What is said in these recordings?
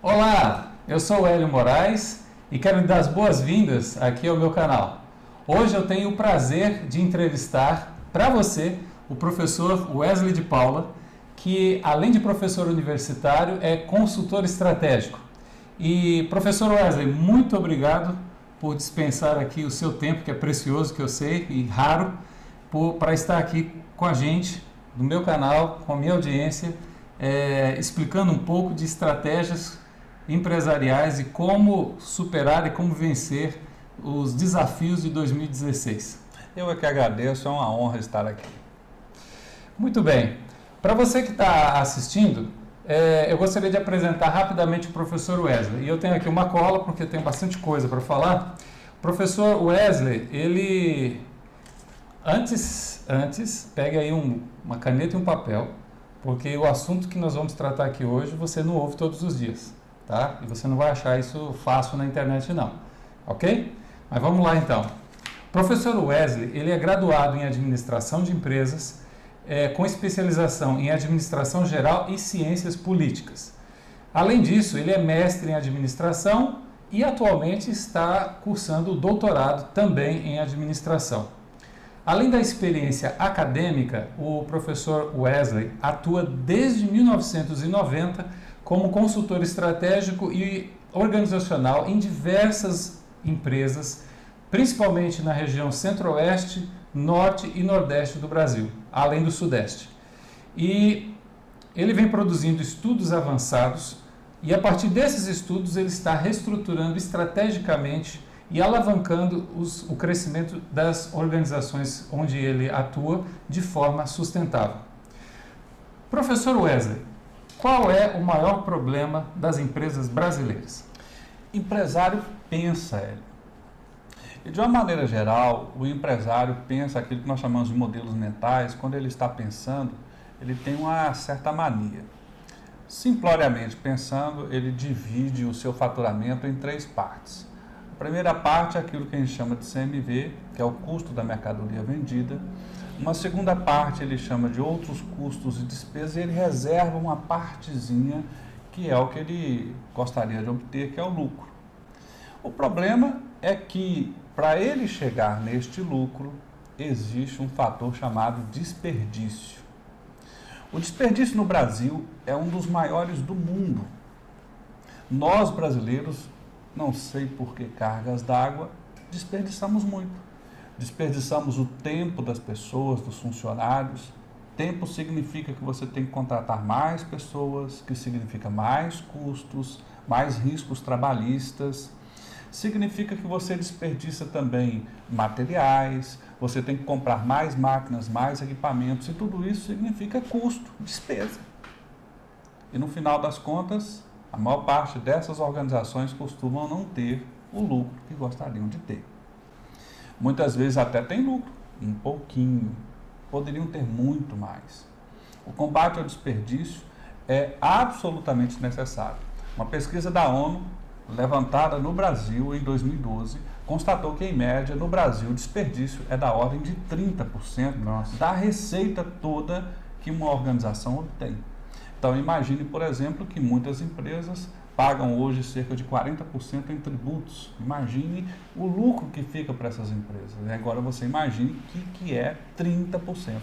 Olá, eu sou o Hélio Moraes e quero lhe dar as boas-vindas aqui ao meu canal. Hoje eu tenho o prazer de entrevistar para você o professor Wesley de Paula, que além de professor universitário é consultor estratégico. E professor Wesley, muito obrigado por dispensar aqui o seu tempo, que é precioso, que eu sei, e raro, para estar aqui com a gente, no meu canal, com a minha audiência, explicando um pouco de estratégias empresariais e como superar e como vencer os desafios de 2016. Eu é que agradeço, é uma honra estar aqui. Muito bem. Para você que está assistindo, eu gostaria de apresentar rapidamente o professor Wesley. E eu tenho aqui uma cola, porque eu tenho bastante coisa para falar. O professor Wesley, ele... Antes, pegue aí uma caneta e um papel, porque o assunto que nós vamos tratar aqui hoje você não ouve todos os dias, tá? E você não vai achar isso fácil na internet não, ok? Mas vamos lá então. O professor Wesley, ele é graduado em Administração de Empresas, com especialização em Administração Geral e Ciências Políticas. Além disso, ele é mestre em Administração e atualmente está cursando o doutorado também em Administração. Além da experiência acadêmica, o professor Wesley atua desde 1990 como consultor estratégico e organizacional em diversas empresas, principalmente na região Centro-Oeste, Norte e Nordeste do Brasil, além do Sudeste. E ele vem produzindo estudos avançados e a partir desses estudos ele está reestruturando estrategicamente e alavancando o crescimento das organizações onde ele atua de forma sustentável. Professor Wesley, qual é o maior problema das empresas brasileiras? Empresário pensa, Hélio. E de uma maneira geral, o empresário pensa aquilo que nós chamamos de modelos mentais. Quando ele está pensando, ele tem uma certa mania. Simploriamente pensando, ele divide o seu faturamento em três partes. A primeira parte é aquilo que a gente chama de CMV, que é o custo da mercadoria vendida. Uma segunda parte ele chama de outros custos e despesas e ele reserva uma partezinha que é o que ele gostaria de obter, que é o lucro. O problema é que para ele chegar neste lucro existe um fator chamado desperdício. O desperdício no Brasil é um dos maiores do mundo. Nós brasileiros, não sei por que cargas d'água, desperdiçamos muito. Desperdiçamos o tempo das pessoas, dos funcionários. Tempo significa que você tem que contratar mais pessoas, que significa mais custos, mais riscos trabalhistas. Significa que você desperdiça também materiais, você tem que comprar mais máquinas, mais equipamentos, e tudo isso significa custo, despesa. E no final das contas, a maior parte dessas organizações costumam não ter o lucro que gostariam de ter. Muitas vezes até tem lucro, um pouquinho, poderiam ter muito mais. O combate ao desperdício é absolutamente necessário. Uma pesquisa da ONU, levantada no Brasil em 2012, constatou que, em média, no Brasil, o desperdício é da ordem de 30% da receita toda que uma organização obtém. Então, imagine, por exemplo, que muitas empresas pagam hoje cerca de 40% em tributos. Imagine o lucro que fica para essas empresas. E agora você imagine que é 30%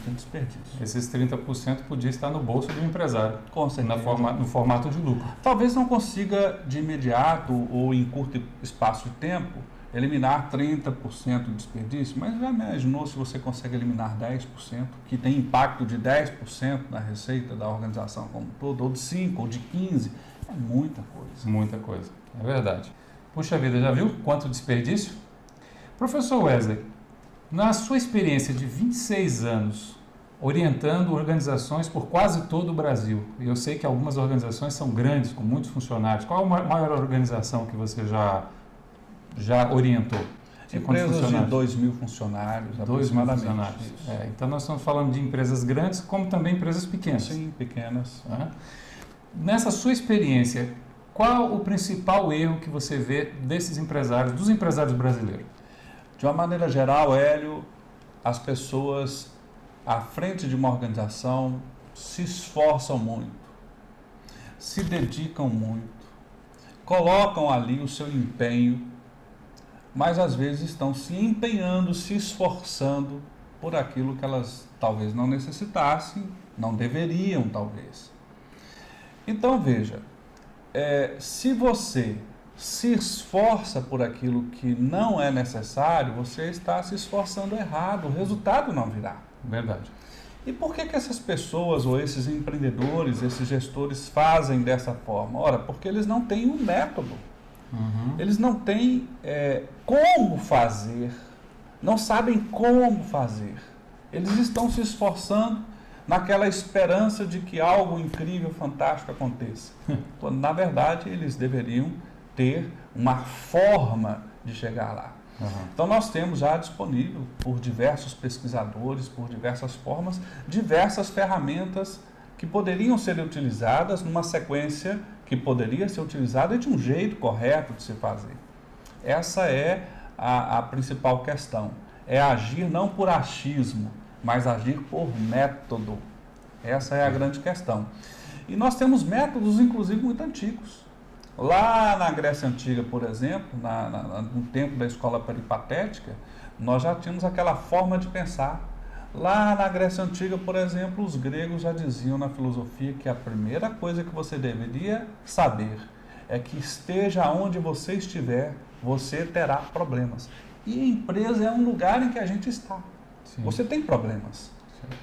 em desperdício. Esses 30% podia estar no bolso do empresário, Com certeza. no formato de lucro. Talvez não consiga de imediato ou em curto espaço de tempo eliminar 30% de desperdício, mas já imaginou se você consegue eliminar 10%, que tem impacto de 10% na receita da organização como um todo, ou de 5%, ou de 15%, é muita coisa. Muita coisa, é verdade. Puxa vida, já viu quanto desperdício? Professor Wesley, na sua experiência de 26 anos, orientando organizações por quase todo o Brasil, e eu sei que algumas organizações são grandes, com muitos funcionários, qual a maior organização que você já orientou? Empresas de 2.000 funcionários, 2.000 funcionários. Então nós estamos falando de empresas grandes, como também empresas pequenas. Sim, pequenas. Nessa sua experiência, qual o principal erro que você vê desses empresários, dos empresários brasileiros? De uma maneira geral, Hélio, as pessoas à frente de uma organização se esforçam muito, se dedicam muito, colocam ali o seu empenho, mas às vezes estão se empenhando, se esforçando por aquilo que elas talvez não necessitassem, não deveriam talvez. Então veja, se você se esforça por aquilo que não é necessário, você está se esforçando errado, o resultado não virá. Verdade. E por que essas pessoas ou esses empreendedores, esses gestores fazem dessa forma? Ora, porque eles não têm um método. Eles não têm como fazer, não sabem como fazer. Eles estão se esforçando naquela esperança de que algo incrível, fantástico aconteça. Quando, na verdade, eles deveriam ter uma forma de chegar lá. Então nós temos já disponível por diversos pesquisadores, por diversas formas, diversas ferramentas que poderiam ser utilizadas numa sequência que poderia ser utilizada de um jeito correto de se fazer. Essa é a principal questão. É agir não por achismo, mas agir por método. Essa é a grande questão. E nós temos métodos, inclusive, muito antigos. Lá na Grécia Antiga, por exemplo, no tempo da escola peripatética, nós já tínhamos aquela forma de pensar. Lá na Grécia Antiga, por exemplo, os gregos já diziam na filosofia que a primeira coisa que você deveria saber é que esteja onde você estiver, você terá problemas. E a empresa é um lugar em que a gente está. Sim. Você tem problemas. Sim.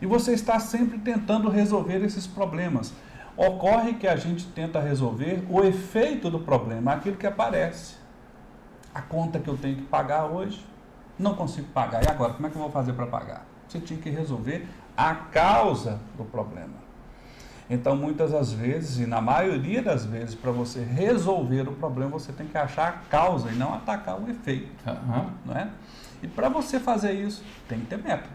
E você está sempre tentando resolver esses problemas. Ocorre que a gente tenta resolver o efeito do problema, aquilo que aparece. A conta que eu tenho que pagar hoje, não consigo pagar. E agora, como é que eu vou fazer para pagar? Você tinha que resolver a causa do problema. Então, muitas das vezes, e na maioria das vezes, para você resolver o problema, você tem que achar a causa e não atacar o efeito. Não é? E para você fazer isso, tem que ter método.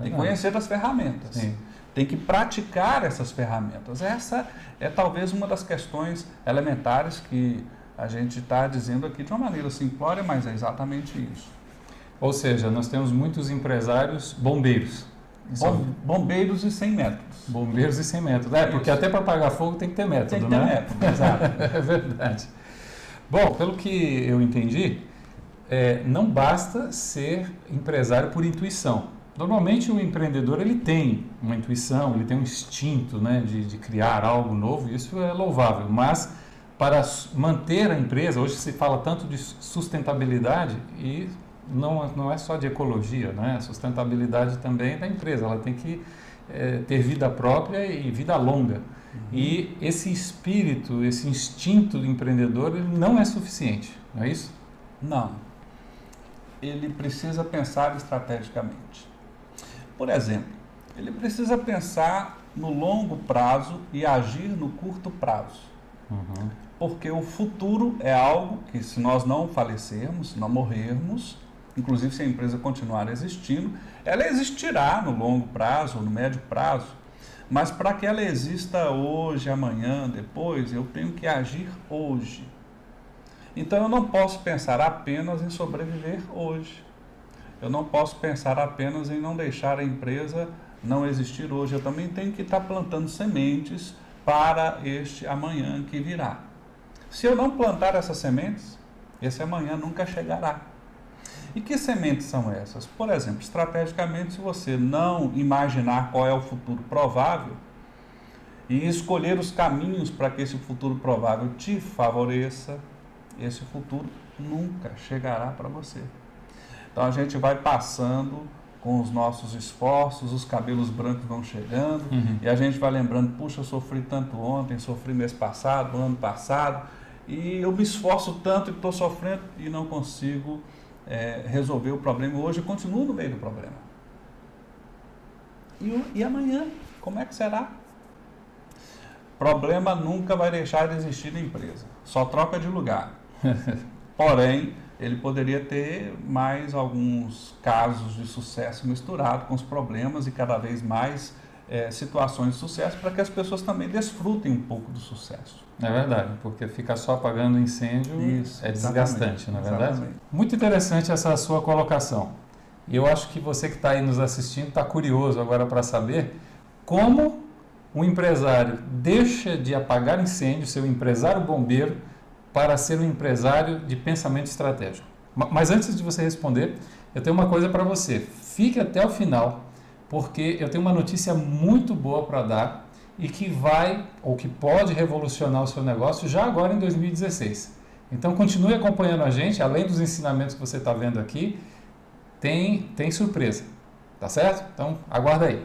Tem que conhecer as ferramentas. Sim. Tem que praticar essas ferramentas. Essa é talvez uma das questões elementares que a gente está dizendo aqui de uma maneira simplória, mas é exatamente isso. Ou seja, nós temos muitos empresários bombeiros. Bombeiros e sem métodos. Bombeiros e sem método. Porque até para apagar fogo tem que ter método, tem que ter método, exato. É verdade. Bom, pelo que eu entendi, não basta ser empresário por intuição. Normalmente o empreendedor ele tem uma intuição, ele tem um instinto, né, de criar algo novo, isso é louvável, mas para manter a empresa, hoje se fala tanto de sustentabilidade e não é só de ecologia, né? A sustentabilidade também é da empresa, ela tem que ter vida própria e vida longa. E esse espírito, esse instinto do empreendedor, ele não é suficiente, não é isso? Não. Ele precisa pensar estrategicamente. Por exemplo, ele precisa pensar no longo prazo e agir no curto prazo. Porque o futuro é algo que, se nós não falecermos, se não morrermos, inclusive se a empresa continuar existindo, ela existirá no longo prazo ou no médio prazo. Mas para que ela exista hoje, amanhã, depois, eu tenho que agir hoje. Então eu não posso pensar apenas em sobreviver hoje. Eu não posso pensar apenas em não deixar a empresa não existir hoje. Eu também tenho que estar plantando sementes para este amanhã que virá. Se eu não plantar essas sementes, esse amanhã nunca chegará. E que sementes são essas? Por exemplo, estrategicamente, se você não imaginar qual é o futuro provável e escolher os caminhos para que esse futuro provável te favoreça, esse futuro nunca chegará para você. Então a gente vai passando com os nossos esforços, os cabelos brancos vão chegando e a gente vai lembrando, puxa, eu sofri tanto ontem, sofri mês passado, ano passado, e eu me esforço tanto e estou sofrendo e não consigo resolver o problema. Hoje eu continuo no meio do problema. E amanhã, como é que será? Problema nunca vai deixar de existir na empresa, só troca de lugar. Porém, ele poderia ter mais alguns casos de sucesso misturado com os problemas e cada vez mais situações de sucesso para que as pessoas também desfrutem um pouco do sucesso. É verdade, porque ficar só apagando incêndio é desgastante, não é verdade? Exatamente. Muito interessante essa sua colocação. E eu acho que você que está aí nos assistindo está curioso agora para saber como um empresário deixa de apagar incêndio, seu empresário bombeiro, para ser um empresário de pensamento estratégico? Mas antes de você responder, eu tenho uma coisa para você. Fique até o final, porque eu tenho uma notícia muito boa para dar e que vai, ou que pode revolucionar o seu negócio já agora em 2016. Então continue acompanhando a gente, além dos ensinamentos que você está vendo aqui, tem surpresa, tá certo? Então aguarda aí.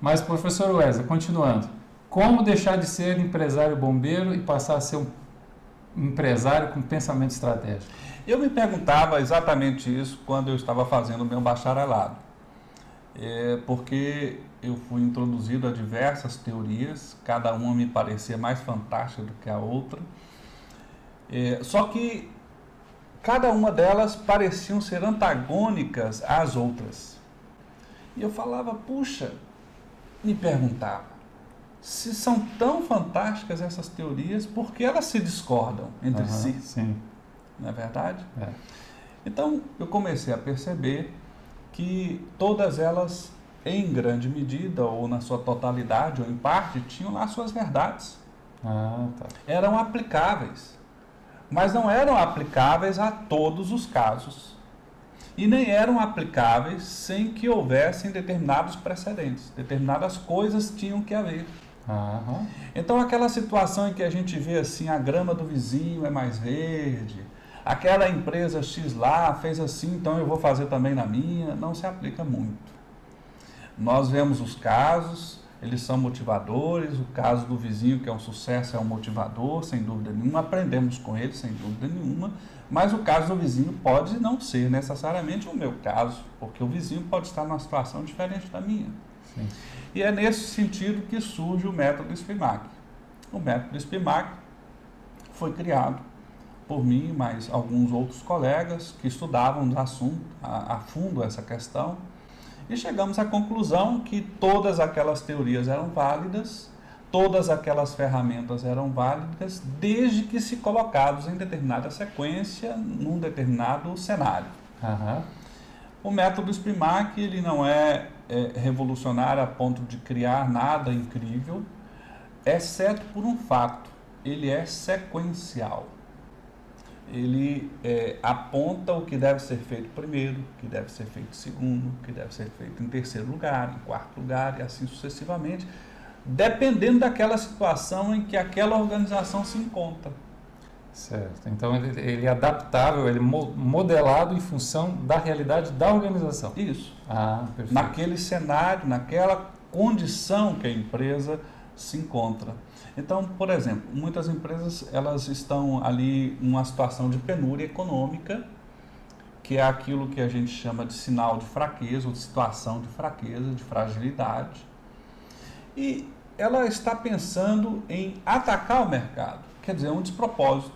Mas professor Wesley, continuando, como deixar de ser empresário bombeiro e passar a ser um empresário com pensamento estratégico? Eu me perguntava exatamente isso quando eu estava fazendo o meu bacharelado. Porque eu fui introduzido a diversas teorias, cada uma me parecia mais fantástica do que a outra. Só que cada uma delas pareciam ser antagônicas às outras. E eu falava, puxa, me perguntava, se são tão fantásticas essas teorias, por que elas se discordam entre si? Sim. Não é verdade? É. Então, eu comecei a perceber que todas elas, em grande medida, ou na sua totalidade, ou em parte, tinham lá suas verdades. Tá. Eram aplicáveis, mas não eram aplicáveis a todos os casos. E nem eram aplicáveis sem que houvessem determinados precedentes. Determinadas coisas tinham que haver. Então, aquela situação em que a gente vê assim, a grama do vizinho é mais verde, aquela empresa X lá fez assim, então eu vou fazer também na minha, não se aplica muito. Nós vemos os casos, eles são motivadores, o caso do vizinho que é um sucesso é um motivador, sem dúvida nenhuma, aprendemos com ele, sem dúvida nenhuma, mas o caso do vizinho pode não ser necessariamente o meu caso, porque o vizinho pode estar numa situação diferente da minha. Sim. E é nesse sentido que surge o método SPIMAC. O método SPIMAC foi criado por mim, mais alguns outros colegas que estudavam a fundo essa questão, e chegamos à conclusão que todas aquelas teorias eram válidas, todas aquelas ferramentas eram válidas, desde que se colocados em determinada sequência, num determinado cenário. O método SPIMAC, ele não é revolucionário a ponto de criar nada incrível, exceto por um fato, ele é sequencial. Ele aponta o que deve ser feito primeiro, o que deve ser feito segundo, o que deve ser feito em terceiro lugar, em quarto lugar e assim sucessivamente, dependendo daquela situação em que aquela organização se encontra. Certo. Então ele é adaptável, ele é modelado em função da realidade da organização. Isso. Perfeito. Naquele cenário, naquela condição que a empresa se encontra. Então, por exemplo, muitas empresas elas estão ali numa situação de penúria econômica, que é aquilo que a gente chama de sinal de fraqueza, ou de situação de fraqueza, de fragilidade. E ela está pensando em atacar o mercado, quer dizer, um despropósito.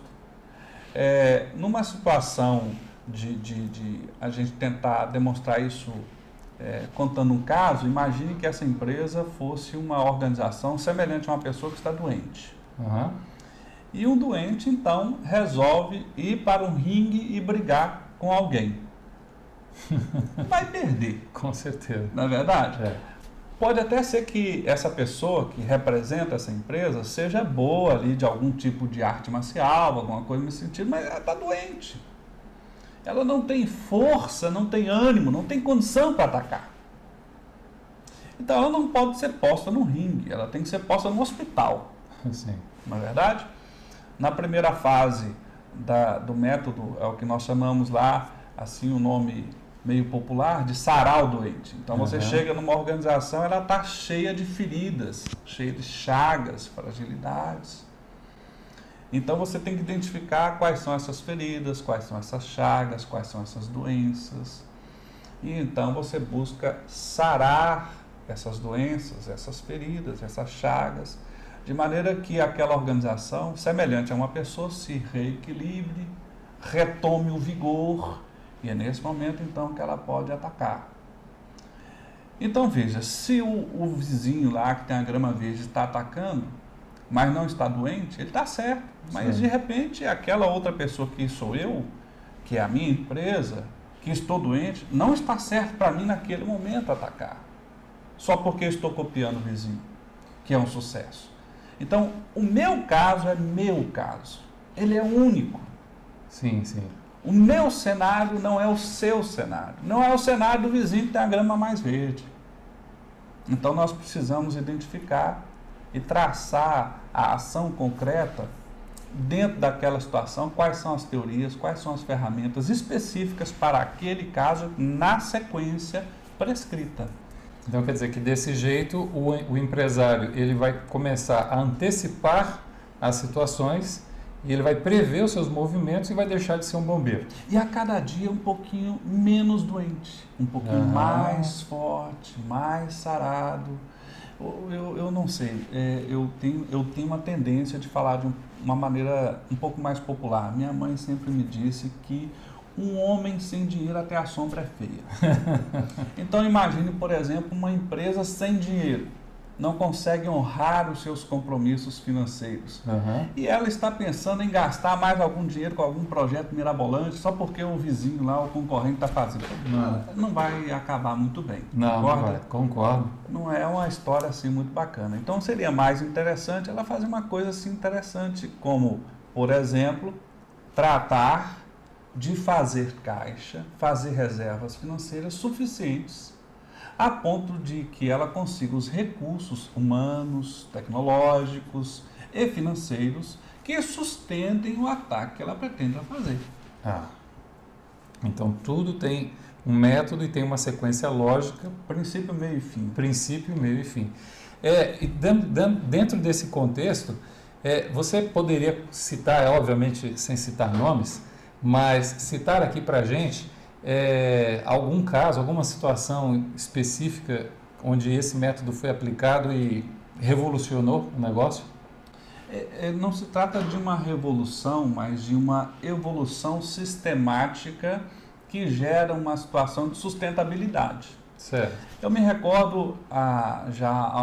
Numa situação de a gente tentar demonstrar isso contando um caso, imagine que essa empresa fosse uma organização semelhante a uma pessoa que está doente. E um doente, então, resolve ir para um ringue e brigar com alguém. Vai perder. Com certeza. Não é verdade? Pode até ser que essa pessoa que representa essa empresa seja boa ali de algum tipo de arte marcial, alguma coisa nesse sentido, mas ela está doente. Ela não tem força, não tem ânimo, não tem condição para atacar. Então ela não pode ser posta no ringue, ela tem que ser posta no hospital. Sim. Não é verdade? Na primeira fase do método, é o que nós chamamos lá, assim o nome meio popular, de sarar o doente. Então você chega numa organização, ela está cheia de feridas, cheia de chagas, fragilidades. Então você tem que identificar quais são essas feridas, quais são essas chagas, quais são essas doenças. E então você busca sarar essas doenças, essas feridas, essas chagas, de maneira que aquela organização, semelhante a uma pessoa, se reequilibre, retome o vigor, e é nesse momento então que ela pode atacar. Então veja, se o vizinho lá que tem a grama verde está atacando, mas não está doente, ele está certo. Mas de repente aquela outra pessoa que sou eu, que é a minha empresa, que estou doente, não está certo para mim naquele momento atacar. Só porque eu estou copiando o vizinho, que é um sucesso. Então, o meu caso é meu caso. ele é único. Sim, sim. O meu cenário não é o seu cenário. Não é o cenário do vizinho que tem a grama mais verde. Então nós precisamos identificar e traçar a ação concreta dentro daquela situação, quais são as teorias, quais são as ferramentas específicas para aquele caso na sequência prescrita. Então quer dizer que desse jeito o empresário ele vai começar a antecipar as situações e ele vai prever os seus movimentos e vai deixar de ser um bombeiro. E a cada dia um pouquinho menos doente, um pouquinho mais forte, mais sarado. Eu não sei, eu tenho uma tendência de falar de uma maneira um pouco mais popular. Minha mãe sempre me disse que um homem sem dinheiro até a sombra é feia. Então imagine, por exemplo, uma empresa sem dinheiro, não consegue honrar os seus compromissos financeiros. E ela está pensando em gastar mais algum dinheiro com algum projeto mirabolante só porque o vizinho lá, o concorrente, está fazendo. Não vai acabar muito bem. Não, concorda? não vai. Concordo. Não é uma história assim muito bacana. Então seria mais interessante ela fazer uma coisa assim interessante, como, por exemplo, tratar de fazer caixa, fazer reservas financeiras suficientes a ponto de que ela consiga os recursos humanos, tecnológicos e financeiros que sustentem o ataque que ela pretende fazer. Então tudo tem um método e tem uma sequência lógica. Princípio, meio e fim. Princípio, meio e fim. E dentro desse contexto, você poderia citar, obviamente sem citar nomes, mas citar aqui para a gente algum caso, alguma situação específica onde esse método foi aplicado e revolucionou o negócio? Não se trata de uma revolução, mas de uma evolução sistemática que gera uma situação de sustentabilidade. Certo. Eu me recordo já há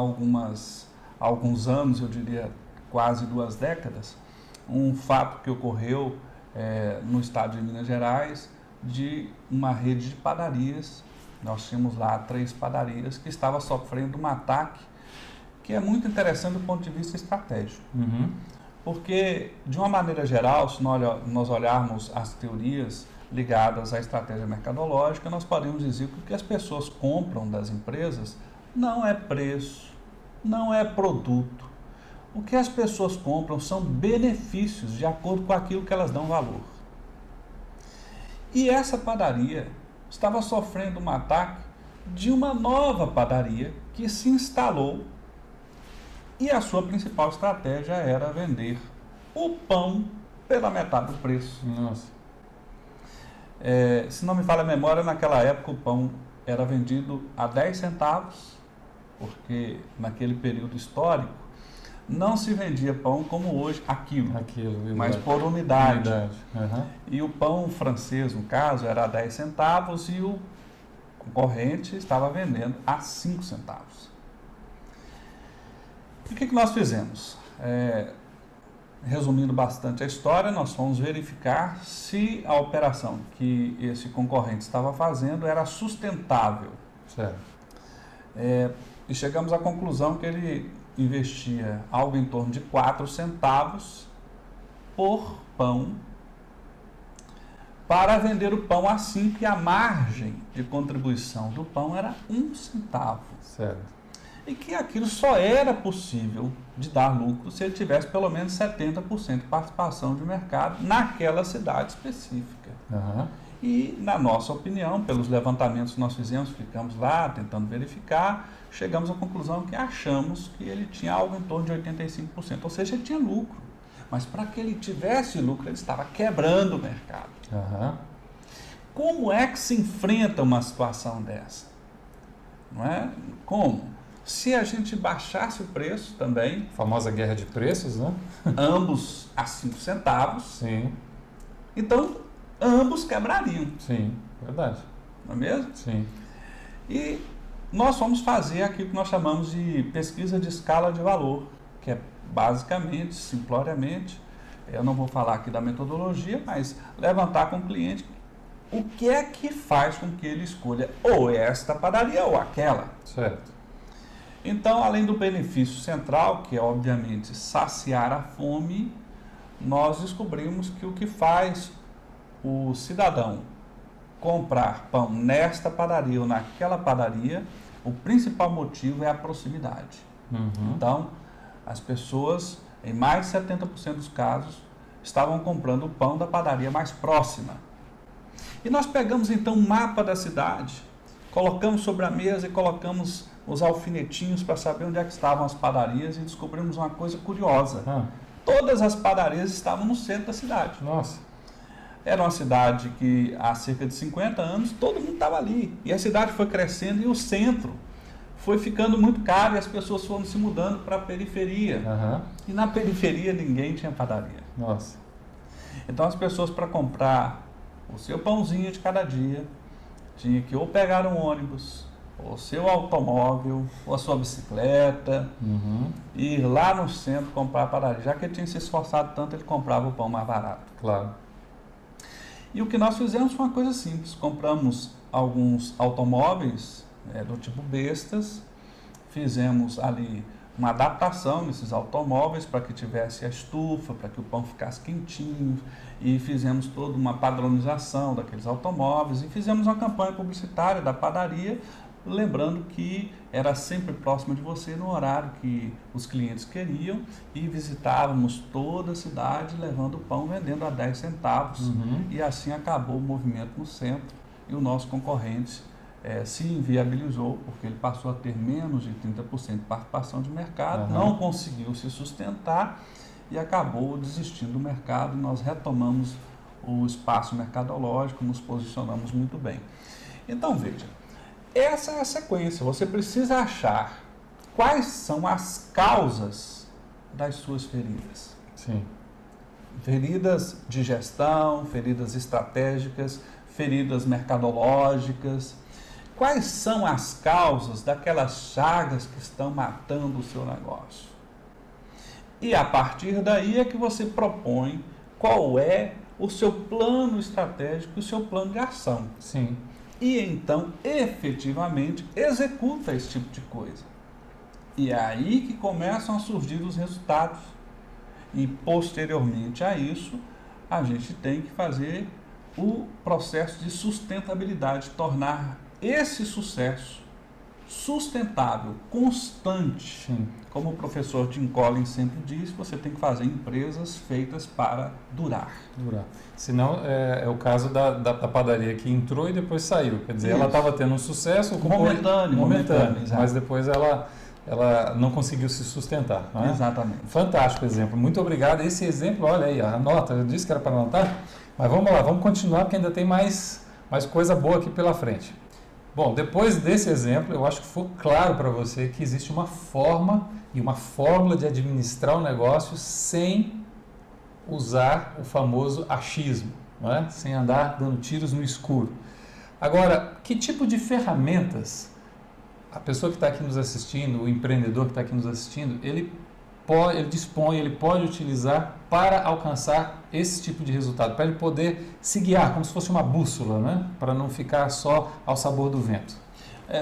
alguns anos, eu diria quase 2 décadas, um fato que ocorreu no estado de Minas Gerais, de uma rede de padarias. Nós tínhamos lá 3 padarias que estavam sofrendo um ataque que é muito interessante do ponto de vista estratégico. Porque, de uma maneira geral, se nós olharmos as teorias ligadas à estratégia mercadológica, nós podemos dizer que o que as pessoas compram das empresas não é preço, não é produto. O que as pessoas compram são benefícios de acordo com aquilo que elas dão valor. E essa padaria estava sofrendo um ataque de uma nova padaria que se instalou e a sua principal estratégia era vender o pão pela metade do preço. Nossa. Se não me falha a memória, naquela época o pão era vendido a 10 centavos, porque naquele período histórico não se vendia pão como hoje, aquilo, mas por unidade. E o pão francês, no caso, era a 10 centavos e o concorrente estava vendendo a 5 centavos. E o que nós fizemos? Resumindo bastante a história, nós fomos verificar se a operação que esse concorrente estava fazendo era sustentável. Certo. E chegamos à conclusão que ele investia algo em torno de 4 centavos por pão para vender o pão a 5, e a margem de contribuição do pão era 1 centavo. Certo. E que aquilo só era possível de dar lucro se ele tivesse pelo menos 70% de participação de mercado naquela cidade específica. E, na nossa opinião, pelos levantamentos que nós fizemos, ficamos lá tentando verificar, chegamos à conclusão que achamos que ele tinha algo em torno de 85%, ou seja, ele tinha lucro. Mas para que ele tivesse lucro, ele estava quebrando o mercado. Como é que se enfrenta uma situação dessa? Não é? Como? Se a gente baixasse o preço também... A famosa guerra de preços, né? Ambos a 5 centavos. Sim. Então, ambos quebrariam. Sim, verdade. Não é mesmo? Sim. E nós vamos fazer aquilo que nós chamamos de pesquisa de escala de valor, que é basicamente, simploriamente, eu não vou falar aqui da metodologia, mas levantar com o cliente o que é que faz com que ele escolha ou esta padaria ou aquela. Certo. Então, além do benefício central, que é obviamente saciar a fome, nós descobrimos que o que faz o cidadão comprar pão nesta padaria ou naquela padaria, o principal motivo é a proximidade. Então, as pessoas, em mais de 70% dos casos, estavam comprando o pão da padaria mais próxima. E nós pegamos então um mapa da cidade, colocamos sobre a mesa e colocamos os alfinetinhos para saber onde é que estavam as padarias e descobrimos uma coisa curiosa. Todas as padarias estavam no centro da cidade. Nossa. Era uma cidade que há cerca de 50 anos todo mundo estava ali. E a cidade foi crescendo e o centro foi ficando muito caro e as pessoas foram se mudando para a periferia. E na periferia ninguém tinha padaria. Nossa. Então as pessoas, para comprar o seu pãozinho de cada dia, tinha que ou pegar um ônibus, ou o seu automóvel, ou a sua bicicleta, e ir lá no centro comprar a padaria. Já que ele tinha se esforçado tanto, ele comprava o pão mais barato. Claro. E o que nós fizemos foi uma coisa simples. Compramos alguns automóveis do tipo bestas, fizemos ali uma adaptação nesses automóveis para que tivesse a estufa, para que o pão ficasse quentinho, e fizemos toda uma padronização daqueles automóveis e fizemos uma campanha publicitária da padaria, lembrando que era sempre próximo de você no horário que os clientes queriam, e visitávamos toda a cidade levando o pão, vendendo a 10 centavos. E assim acabou o movimento no centro e o nosso concorrente se inviabilizou, porque ele passou a ter menos de 30% de participação de mercado, não conseguiu se sustentar e acabou desistindo do mercado. E nós retomamos o espaço mercadológico, nos posicionamos muito bem. Então veja, essa é a sequência. Você precisa achar quais são as causas das suas feridas. Sim. Feridas de gestão, feridas estratégicas, feridas mercadológicas. Quais são as causas daquelas chagas que estão matando o seu negócio? E a partir daí é que você propõe qual é o seu plano estratégico, o seu plano de ação. Sim. E então, efetivamente, executa esse tipo de coisa. E é aí que começam a surgir os resultados. E posteriormente a isso, a gente tem que fazer o processo de sustentabilidade, tornar esse sucesso sustentável, constante. Sim. Como o professor Jim Collins sempre diz, você tem que fazer empresas feitas para durar. Senão, é o caso da padaria que entrou e depois saiu. Quer dizer, ela estava tendo um sucesso momentâneo, mas depois ela não conseguiu se sustentar. Não é? Exatamente. Fantástico exemplo. Muito obrigado. Esse exemplo, olha aí, anota. Eu disse que era para anotar, mas vamos lá, vamos continuar, porque ainda tem mais coisa boa aqui pela frente. Bom, depois desse exemplo, eu acho que ficou claro para você que existe uma forma e uma fórmula de administrar o negócio sem usar o famoso achismo, não é? Sem andar dando tiros no escuro. Agora, que tipo de ferramentas a pessoa que está aqui nos assistindo, o empreendedor que está aqui nos assistindo, ele pode utilizar para alcançar esse tipo de resultado, para ele poder se guiar, como se fosse uma bússola, né? Para não ficar só ao sabor do vento?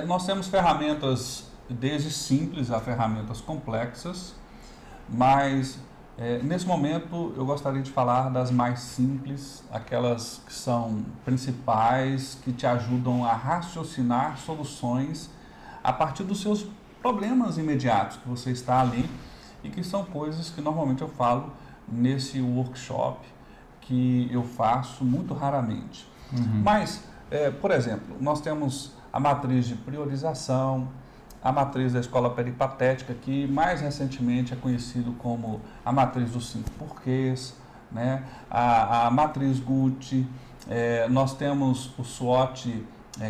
Nós temos ferramentas desde simples a ferramentas complexas, mas nesse momento eu gostaria de falar das mais simples, aquelas que são principais, que te ajudam a raciocinar soluções a partir dos seus problemas imediatos que você está ali, e que são coisas que normalmente eu falo nesse workshop, que eu faço muito raramente. Mas, por exemplo, nós temos a matriz de priorização, a matriz da escola peripatética, que mais recentemente é conhecido como a matriz dos 5 porquês, né? A matriz Gucci, nós temos o SWOT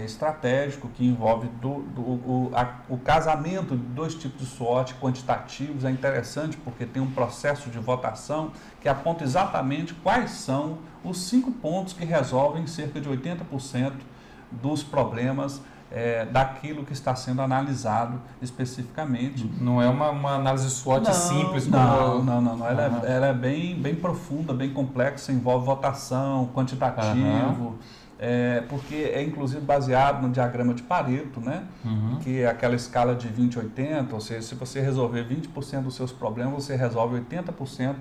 estratégico, que envolve o casamento de dois tipos de SWOT quantitativos. É interessante porque tem um processo de votação que aponta exatamente quais são os 5 pontos que resolvem cerca de 80% dos problemas daquilo que está sendo analisado especificamente. Não é uma análise SWOT simples? Não. Ela é bem profunda, bem complexa, envolve votação, quantitativo, porque é inclusive baseado no diagrama de Pareto, né? Que é aquela escala de 20-80, ou seja, se você resolver 20% dos seus problemas, você resolve 80%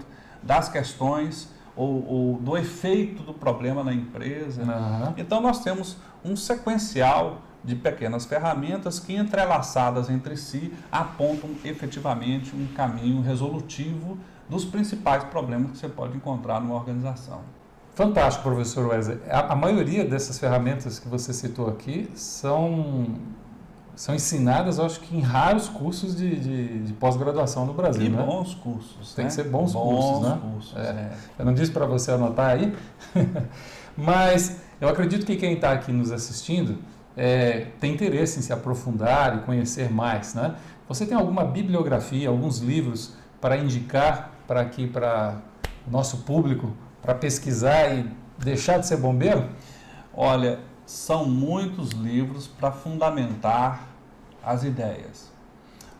das questões ou do efeito do problema na empresa. Então nós temos um sequencial de pequenas ferramentas que, entrelaçadas entre si, apontam efetivamente um caminho resolutivo dos principais problemas que você pode encontrar numa organização. Fantástico, professor Wesley. A maioria dessas ferramentas que você citou aqui são ensinadas, eu acho que em raros cursos de pós-graduação no Brasil, e né? Bons cursos. Tem que ser bons cursos, né? Cursos, Eu não disse para você anotar aí, mas eu acredito que quem está aqui nos assistindo tem interesse em se aprofundar e conhecer mais, né? Você tem alguma bibliografia, alguns livros para indicar para o nosso público, para pesquisar e deixar de ser bombeiro? Olha, são muitos livros para fundamentar as ideias.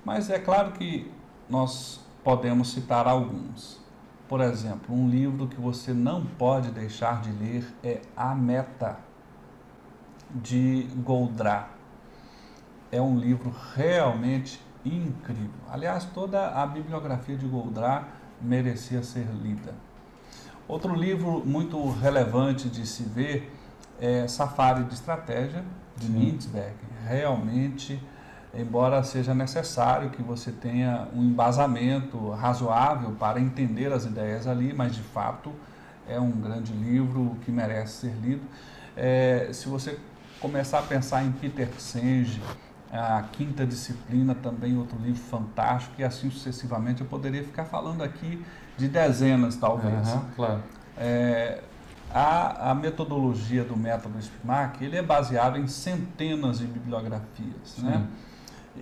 Mas é claro que nós podemos citar alguns. Por exemplo, um livro que você não pode deixar de ler é A Meta, de Goldratt. É um livro realmente incrível. Aliás, toda a bibliografia de Goldratt merecia ser lida. Outro livro muito relevante de se ver é Safari de Estratégia, de Ninsberg. Realmente, embora seja necessário que você tenha um embasamento razoável para entender as ideias ali, mas de fato é um grande livro que merece ser lido. Se você começar a pensar em Peter Senge, A Quinta Disciplina, também outro livro fantástico, e assim sucessivamente. Eu poderia ficar falando aqui de dezenas, talvez. Claro. A metodologia do método SPMAC, ele é baseado em centenas de bibliografias, né?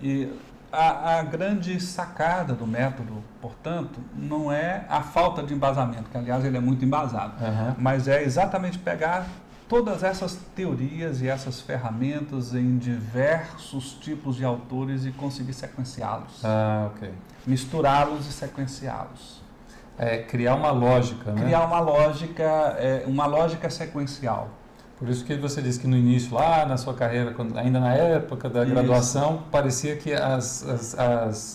E a grande sacada do método, portanto, não é a falta de embasamento, que aliás ele é muito embasado, mas é exatamente pegar todas essas teorias e essas ferramentas em diversos tipos de autores e conseguir sequenciá-los. Misturá-los e sequenciá-los. Criar uma lógica, né? Criar uma lógica sequencial. Por isso que você disse que no início, lá na sua carreira, ainda na época da graduação, parecia que as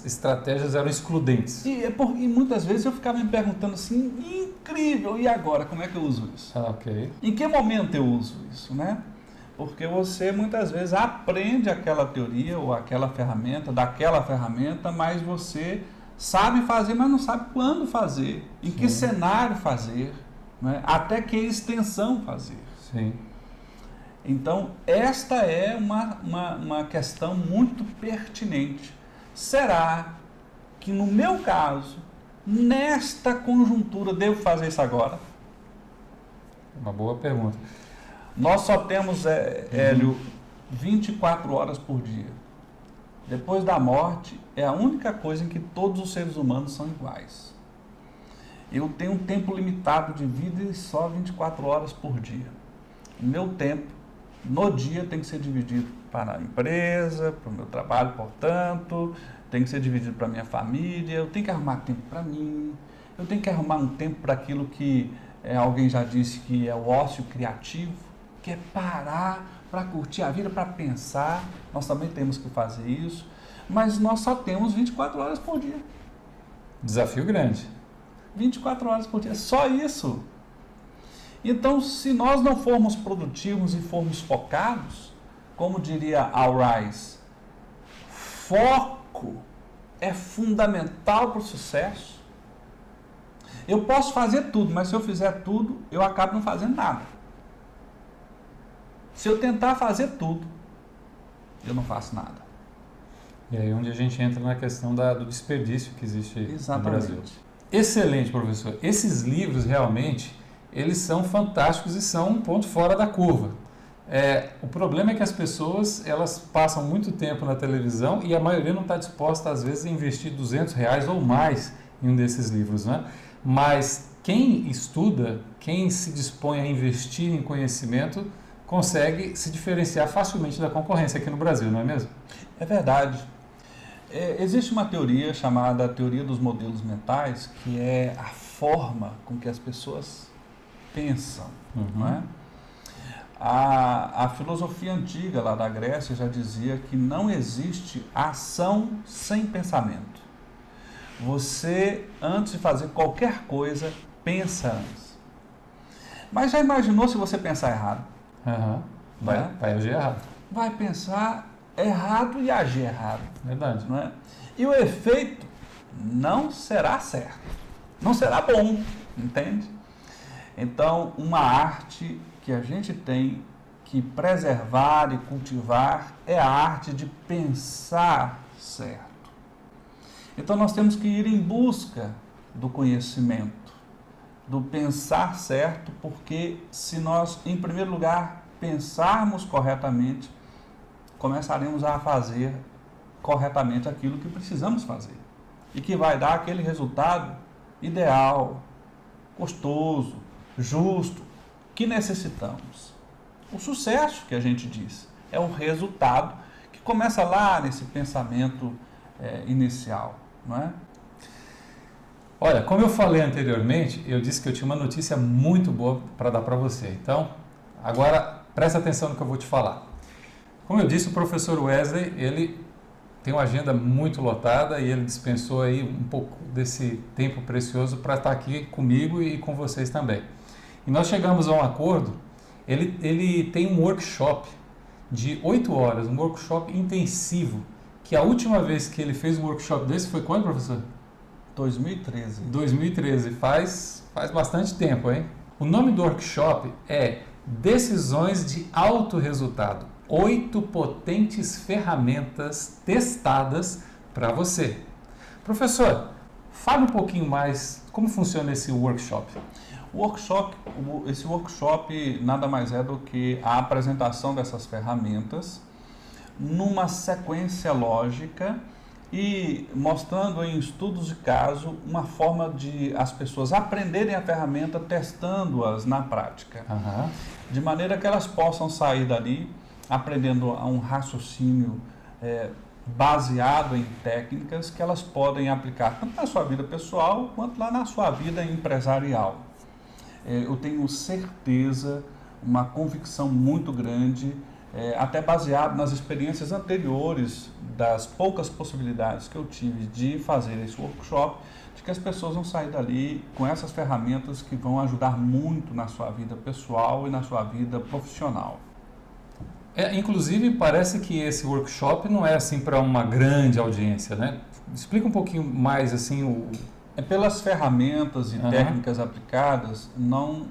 estratégias eram excludentes. E muitas vezes eu ficava me perguntando assim, incrível, e agora, como é que eu uso isso? Em que momento eu uso isso, né? Porque você muitas vezes aprende aquela teoria ou aquela ferramenta, daquela ferramenta, mas você sabe fazer, mas não sabe quando fazer, em que cenário fazer, né? Até que extensão fazer. Então, esta é uma questão muito pertinente. Será que no meu caso, nesta conjuntura, devo fazer isso agora? Uma boa pergunta. Nós só temos, Hélio, 24 horas por dia. Depois da morte, é a única coisa em que todos os seres humanos são iguais. Eu tenho um tempo limitado de vida e só 24 horas por dia. O meu tempo, no dia, tem que ser dividido para a empresa, para o meu trabalho, portanto, tem que ser dividido para a minha família, eu tenho que arrumar tempo para mim, eu tenho que arrumar um tempo para aquilo que alguém já disse que é o ócio criativo, que é parar para curtir a vida, para pensar. Nós também temos que fazer isso, mas nós só temos 24 horas por dia. Desafio grande. 24 horas por dia, só isso. Então, se nós não formos produtivos e formos focados, como diria Al Rice, foco é fundamental para o sucesso. Eu posso fazer tudo, mas se eu fizer tudo, eu acabo não fazendo nada. Se eu tentar fazer tudo, eu não faço nada. E aí onde a gente entra na questão do desperdício que existe no Brasil. Excelente, professor. Esses livros realmente, eles são fantásticos e são um ponto fora da curva. O problema é que as pessoas, elas passam muito tempo na televisão e a maioria não está disposta, às vezes, a investir R$200 ou mais em um desses livros, né? Mas quem estuda, quem se dispõe a investir em conhecimento, consegue se diferenciar facilmente da concorrência aqui no Brasil, não é mesmo? É verdade. Existe uma teoria chamada teoria dos modelos mentais, que é a forma com que as pessoas pensam, não é? A filosofia antiga lá da Grécia já dizia que não existe ação sem pensamento. Você, antes de fazer qualquer coisa, pensa antes. Mas já imaginou se você pensar errado? Aham. Vai agir errado. Vai pensar errado e agir errado. Verdade. Não é? E o efeito não será certo. Não será bom, entende? Então, uma arte que a gente tem que preservar e cultivar é a arte de pensar certo. Então, nós temos que ir em busca do conhecimento, do pensar certo, porque se nós, em primeiro lugar, pensarmos corretamente, começaremos a fazer corretamente aquilo que precisamos fazer e que vai dar aquele resultado ideal, gostoso, justo, que necessitamos. O sucesso que a gente diz é o resultado que começa lá nesse pensamento inicial, não é? Olha, como eu falei anteriormente, eu disse que eu tinha uma notícia muito boa para dar para você. Então, agora presta atenção no que eu vou te falar. Como eu disse, o professor Wesley, ele tem uma agenda muito lotada e ele dispensou aí um pouco desse tempo precioso para estar aqui comigo e com vocês também. E nós chegamos a um acordo, ele tem um workshop de 8 horas, um workshop intensivo, que a última vez que ele fez um workshop desse foi quando, professor? 2013. 2013, faz bastante tempo, hein? O nome do workshop é Decisões de Alto Resultado. 8 potentes ferramentas testadas para você. Professor, fale um pouquinho mais como funciona esse workshop. Esse workshop nada mais é do que a apresentação dessas ferramentas numa sequência lógica e mostrando em estudos de caso uma forma de as pessoas aprenderem a ferramenta testando-as na prática. Uhum. De maneira que elas possam sair dali aprendendo a um raciocínio baseado em técnicas que elas podem aplicar tanto na sua vida pessoal quanto lá na sua vida empresarial. Eu tenho certeza, uma convicção muito grande, até baseado nas experiências anteriores das poucas possibilidades que eu tive de fazer esse workshop, de que as pessoas vão sair dali com essas ferramentas que vão ajudar muito na sua vida pessoal e na sua vida profissional. Inclusive, parece que esse workshop não é assim para uma grande audiência, né? Explica um pouquinho mais assim Pelas ferramentas e técnicas aplicadas, não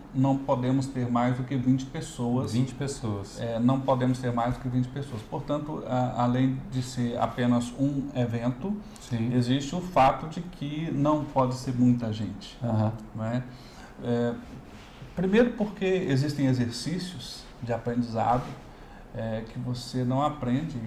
podemos ter mais do que 20 pessoas. 20 pessoas. Não podemos ter mais do que 20 pessoas. Portanto, além de ser apenas um evento, Sim. existe o fato de que não pode ser muita gente. Não é? Primeiro porque existem exercícios de aprendizado que você não aprende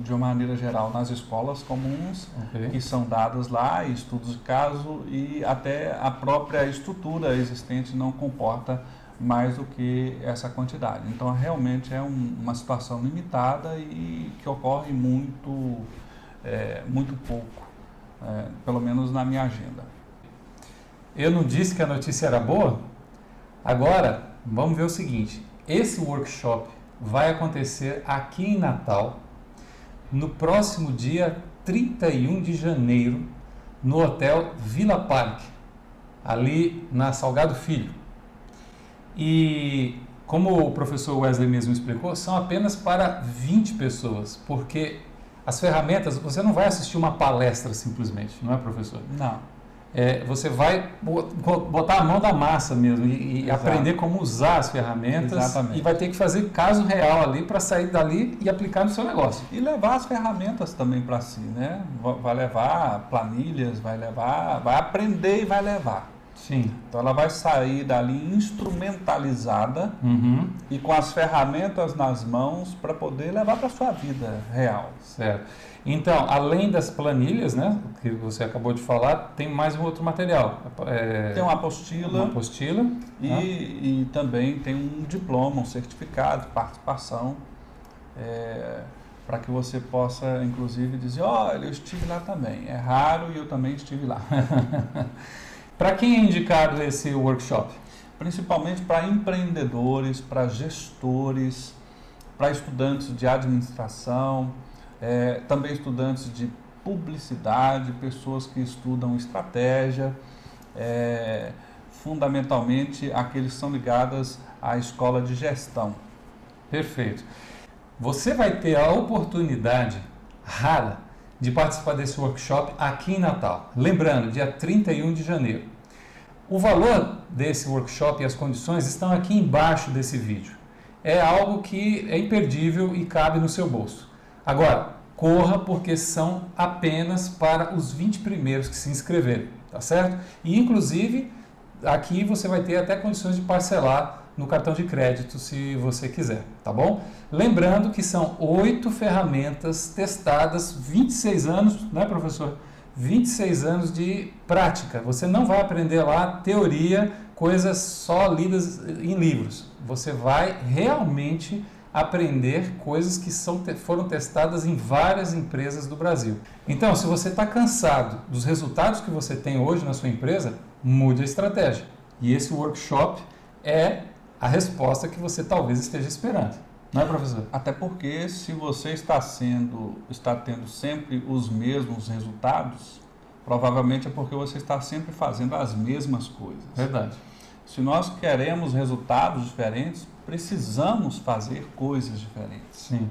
de uma maneira geral nas escolas comuns, que são dadas lá, estudos de caso, e até a própria estrutura existente não comporta mais do que essa quantidade. Então, realmente é uma situação limitada e que ocorre muito pouco, pelo menos na minha agenda. Eu não disse que a notícia era boa? Agora, vamos ver o seguinte, esse workshop vai acontecer aqui em Natal, no próximo dia 31 de janeiro, no Hotel Villa Park, ali na Salgado Filho. E, como o professor Wesley mesmo explicou, são apenas para 20 pessoas, porque as ferramentas, você não vai assistir uma palestra simplesmente, não é, professor? Não. Você vai botar a mão da massa mesmo e aprender como usar as ferramentas. Exatamente. E vai ter que fazer caso real ali para sair dali e aplicar no seu negócio. E levar as ferramentas também para si, né? Vai levar planilhas, vai aprender e vai levar. Sim. Então ela vai sair dali instrumentalizada e com as ferramentas nas mãos para poder levar para a sua vida real. Certo. Então, além das planilhas, né, que você acabou de falar, tem mais um outro material. Tem uma apostila. E também tem um diploma, um certificado de participação, para que você possa, inclusive, dizer, olha, eu estive lá também. É raro e eu também estive lá. Para quem é indicado esse workshop? Principalmente para empreendedores, para gestores, para estudantes de administração, também estudantes de publicidade, pessoas que estudam estratégia, fundamentalmente aqueles que são ligados à escola de gestão. Perfeito. Você vai ter a oportunidade rara de participar desse workshop aqui em Natal. Lembrando, dia 31 de janeiro. O valor desse workshop e as condições estão aqui embaixo desse vídeo. É algo que é imperdível e cabe no seu bolso. Agora, corra, porque são apenas para os 20 primeiros que se inscreverem, tá certo? E inclusive aqui você vai ter até condições de parcelar no cartão de crédito se você quiser, tá bom? Lembrando que são 8 ferramentas testadas, 26 anos, né, professor? 26 anos de prática. Você não vai aprender lá teoria, coisas só lidas em livros. Você vai realmente aprender coisas que foram testadas em várias empresas do Brasil. Então, se você está cansado dos resultados que você tem hoje na sua empresa, mude a estratégia. E esse workshop é a resposta que você talvez esteja esperando. Não é, professor? Até porque se você está tendo sempre os mesmos resultados, provavelmente é porque você está sempre fazendo as mesmas coisas. Verdade. Se nós queremos resultados diferentes, precisamos fazer coisas diferentes. Sim.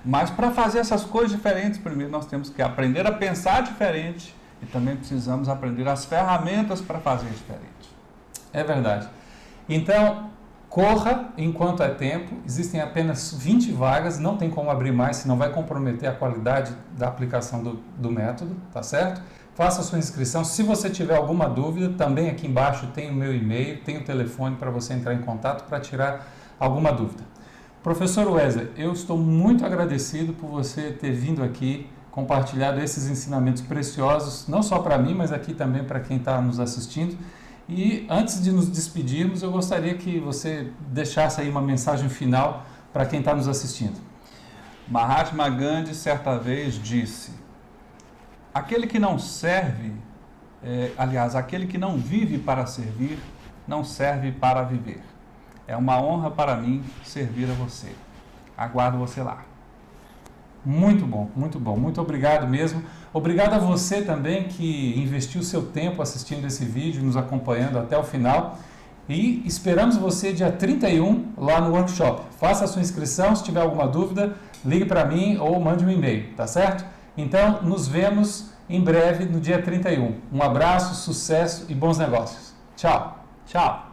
Mas para fazer essas coisas diferentes, primeiro nós temos que aprender a pensar diferente e também precisamos aprender as ferramentas para fazer diferente. É verdade. Então, corra enquanto é tempo. Existem apenas 20 vagas, não tem como abrir mais, senão vai comprometer a qualidade da aplicação do método, tá certo? Faça a sua inscrição. Se você tiver alguma dúvida, também aqui embaixo tem o meu e-mail, tem o telefone para você entrar em contato para tirar alguma dúvida. Professor Wesley, eu estou muito agradecido por você ter vindo aqui, compartilhado esses ensinamentos preciosos, não só para mim, mas aqui também para quem está nos assistindo. E antes de nos despedirmos, eu gostaria que você deixasse aí uma mensagem final para quem está nos assistindo. Mahatma Gandhi certa vez disse: aquele que não serve, aquele que não vive para servir, não serve para viver. É uma honra para mim servir a você. Aguardo você lá. Muito bom, muito bom. Muito obrigado mesmo. Obrigado a você também que investiu seu tempo assistindo esse vídeo, nos acompanhando até o final. E esperamos você dia 31 lá no workshop. Faça a sua inscrição, se tiver alguma dúvida, ligue para mim ou mande um e-mail, tá certo? Então, nos vemos em breve no dia 31. Um abraço, sucesso e bons negócios. Tchau. Tchau.